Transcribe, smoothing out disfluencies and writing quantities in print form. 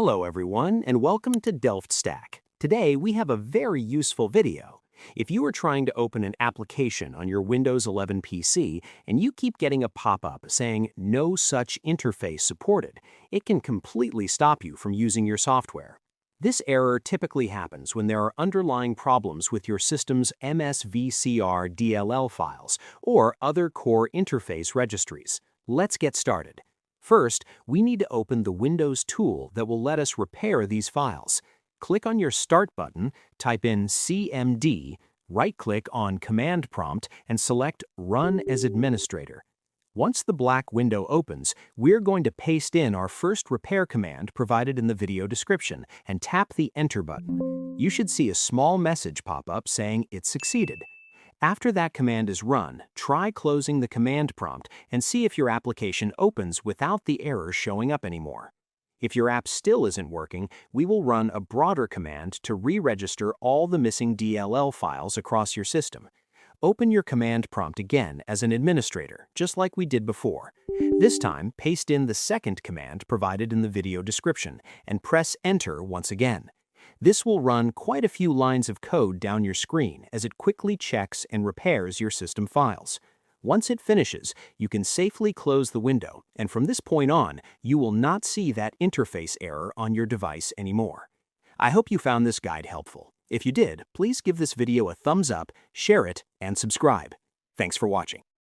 Hello everyone, and welcome to Delft Stack. Today we have a very useful video. If you are trying to open an application on your Windows 11 PC and you keep getting a pop-up saying no such interface supported, it can completely stop you from using your software. This error typically happens when there are underlying problems with your system's MSVCR DLL files or other core interface registries. Let's get started. First, we need to open the Windows tool that will let us repair these files. Click on your Start button, type in CMD, right-click on Command Prompt, and select Run as Administrator. Once the black window opens, we're going to paste in our first repair command provided in the video description and tap the Enter button. You should see a small message pop up saying it succeeded. After that command is run, try closing the command prompt and see if your application opens without the error showing up anymore. If your app still isn't working, we will run a broader command to re-register all the missing DLL files across your system. Open your command prompt again as an administrator, just like we did before. This time, paste in the second command provided in the video description and press Enter once again. This will run quite a few lines of code down your screen as it quickly checks and repairs your system files. Once it finishes, you can safely close the window, and from this point on, you will not see that interface error on your device anymore. I hope you found this guide helpful. If you did, please give this video a thumbs up, share it, and subscribe. Thanks for watching.